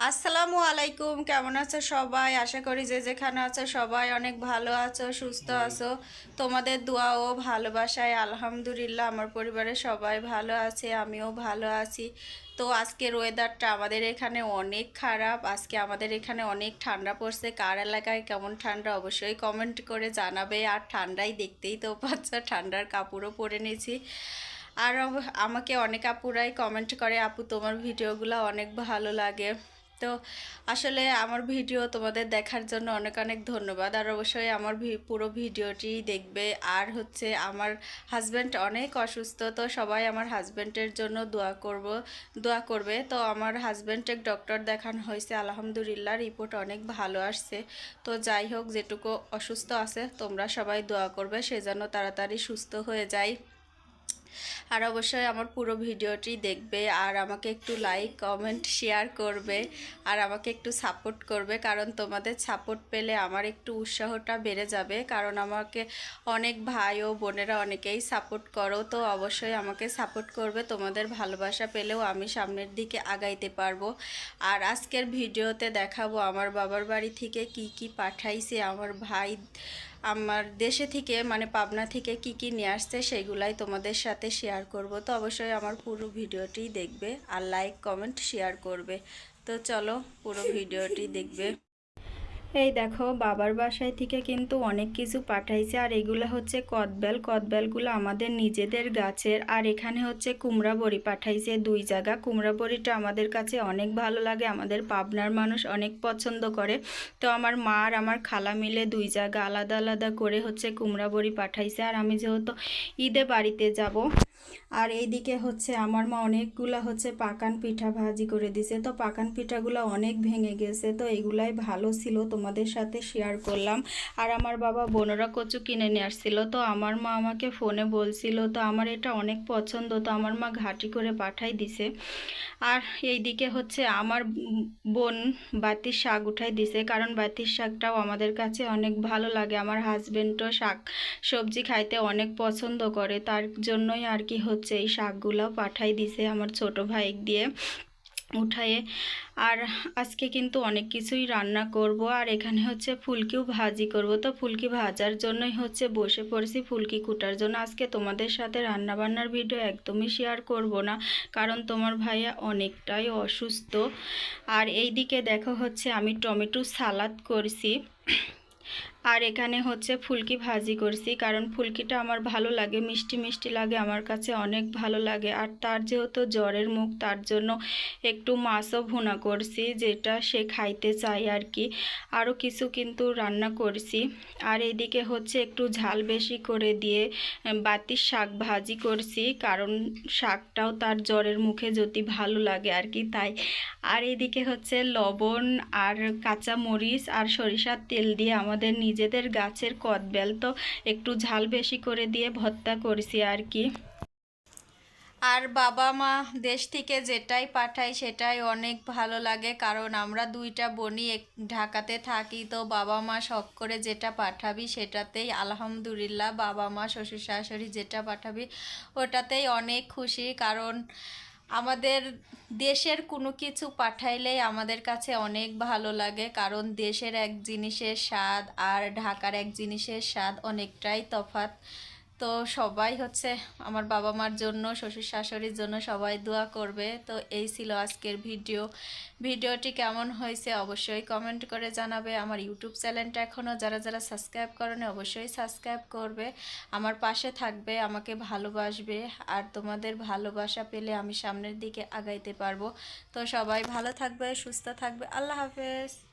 আসসালামু আলাইকুম, কেমন আছো সবাই? আশা করি যে যেখানে আছো সবাই অনেক ভালো আছো, সুস্থ আছো। তোমাদের দোয়া ও ভালোবাসায় আলহামদুলিল্লাহ আমার পরিবারের সবাই ভালো আছে, আমিও ভালো আছি। তো আজকের ওয়েদারটা আমাদের এখানে অনেক খারাপ। আজকে আমাদের এখানে অনেক ঠান্ডা পড়ছে। কার এলাকায় কেমন ঠান্ডা অবশ্যই কমেন্ট করে জানাবে। আর ঠান্ডাই দেখতেই তো পাচ্ছ, ঠান্ডার কাপড়ও পরে নিয়েছি। আর আমাকে অনেক আপুরাই কমেন্ট করে, আপু তোমার ভিডিওগুলো অনেক ভালো লাগে। তো আসলে আমার ভিডিও তোমাদের দেখার জন্য অনেক অনেক ধন্যবাদ। আর অবশ্যই আমার পুরো ভিডিওটি দেখবে। আর হচ্ছে আমার হাজব্যান্ড অনেক অসুস্থ, তো সবাই আমার হাজব্যান্ডের জন্য দোয়া করবে। তো আমার হাজব্যান্ডের ডক্টর দেখানো হয়েছে, আলহামদুলিল্লাহ রিপোর্ট অনেক ভালো আসছে। তো যাই হোক, যেটুকু অসুস্থ আছে তোমরা সবাই দোয়া করবে সে যেন তাড়াতাড়ি সুস্থ হয়ে যায়। আর অবশ্যই আমার পুরো ভিডিওটি দেখবে, আর আমাকে একটু লাইক কমেন্ট শেয়ার করবে, আর আমাকে একটু সাপোর্ট করবে, কারণ তোমাদের সাপোর্ট পেলে আমার একটু উৎসাহটা বেড়ে যাবে। কারণ আমাকে অনেক ভাই ও বোনেরা অনেকেই সাপোর্ট করো, তো অবশ্যই আমাকে সাপোর্ট করবে। তোমাদের ভালোবাসা পেলেও আমি সামনের দিকে আগাইতে পারবো। আর আজকের ভিডিওতে দেখাবো আমার বাবার বাড়ি থেকে কি কি পাঠাইছে আমার ভাই, আমার দেশে থেকে মানে পাবনা থেকে কি কি নিয়ে আসছে সেগুলাই তোমাদের সাথে শেয়ার করব। তো অবশ্যই আমার পুরো ভিডিওটি দেখবে আর লাইক কমেন্ট শেয়ার করবে। তো চলো পুরো ভিডিওটি দেখবে। এই দেখো, বাবার বাসায় থেকে কিন্তু অনেক কিছু পাঠাইছে। আর এগুলো হচ্ছে কদবেলগুলো আমাদের নিজেদের গাছের। আর এখানে হচ্ছে কুমড়া বড়ি পাঠাইছে 2 জায়গা। কুমড়া বড়িটা আমাদের কাছে অনেক ভালো লাগে, আমাদের পাবনার মানুষ অনেক পছন্দ করে। তো আমার মা আর আমার খালা মিলে 2 জায়গা আলাদা আলাদা করে হচ্ছে কুমড়া বড়ি পাঠাইছে। আর আমি যেহেতু ঈদে বাড়িতে যাব, আর এইদিকে হচ্ছে আমার মা অনেকগুলা হচ্ছে পাকান পিঠা ভাজি করে দিছে। তো পাকান পিঠাগুলো অনেক ভেঙে গেছে, তো এগুলাই ভালো ছিল, তোমাদের সাথে শেয়ার করলাম। আর আমার বাবা বোনরা কচু কিনে নিয়ে আসছিল, তো আমার মা আমাকে ফোনে বলছিল, তো আমার এটা অনেক পছন্দ, তো আমার মা ঘাটি করে পাঠাই দিছে। আর এইদিকে হচ্ছে আমার বোন বাতির শাক উঠাই দিছে, কারণ বাতির শাকটাও আমাদের কাছে অনেক ভালো লাগে। আমার হাজবেন্ডও শাক সবজি খাইতে অনেক পছন্দ করে, তার জন্যই আর কি হচ্ছে এই শাকগুলো পাঠাই দিছে আমার ছোট ভাই দিয়ে উঠায়ে। আর আজকে কিন্তু অনেক কিছুই রান্না করব। আর এখানে হচ্ছে ফুলকিও ভাজি করব, তো ফুলকি ভাজার জন্যই হচ্ছে বসে পড়েছি ফুলকি কুটার জন্য। আজকে তোমাদের সাথে রান্না বান্নার ভিডিও একদমই শেয়ার করব না, কারণ তোমার ভাইয়া অনেকটাই অসুস্থ। আর এই দিকে দেখো হচ্ছে আমি টমেটো সালাদ করছি, আর এখানে হচ্ছে ফুলকি ভাজি করছি, কারণ ফুলকিটা আমার ভালো লাগে, মিষ্টি মিষ্টি লাগে, আমার কাছে অনেক ভালো লাগে। আর তার যেহেতু জ্বরের মুখ, তার জন্য একটু মাছও ভুনা করছি, যেটা সে খাইতে চায় আর কি। আরও কিছু কিন্তু রান্না করছি। আর এইদিকে হচ্ছে একটু ঝাল বেশি করে দিয়ে বাতির শাক ভাজি করছি, কারণ শাকটাও তার জ্বরের মুখে যদি ভালো লাগে আর কি, তাই। আর এদিকে হচ্ছে লবণ আর কাঁচা মরিচ আর সরিষার তেল দিয়ে আমাদের নিজেদের গাছের কদবেল, তো একটু ঝাল বেশি করে দিয়ে ভর্তা করছি আর কি। আর বাবা মা দেশ থেকে যেটাই পাঠায় সেটাই অনেক ভালো লাগে, কারণ আমরা 2টা বোনই ঢাকাতে থাকি। তো বাবা মা শখ করে যেটা পাঠাবি সেটাতেই আলহামদুলিল্লাহ, বাবা মা শ্বশুর শাশুড়ি যেটা পাঠাবি ওটাতেই অনেক খুশি। কারণ আমাদের দেশের কোনো কিছু পাঠাইলেই আমাদের কাছে অনেক ভালো লাগে, কারণ দেশের এক জিনিসের স্বাদ আর ঢাকার এক জিনিসের স্বাদ অনেকটাই তফাৎ। তো সবাই হচ্ছে আমার বাবা মার জন্য, শ্বশুর শাশুড়ির জন্য সবাই দোয়া করবে। তো এই ছিল আজকের ভিডিওটি কেমন হয়েছে অবশ্যই কমেন্ট করে জানাবে। আমার ইউটিউব চ্যানেলটা এখনও যারা যারা সাবস্ক্রাইব করেনি অবশ্যই সাবস্ক্রাইব করবে, আমার পাশে থাকবে, আমাকে ভালোবাসবে। আর তোমাদের ভালোবাসা পেলে আমি সামনের দিকে আগাইতে পারবো। তো সবাই ভালো থাকবে, সুস্থ থাকবে, আল্লাহ হাফেজ।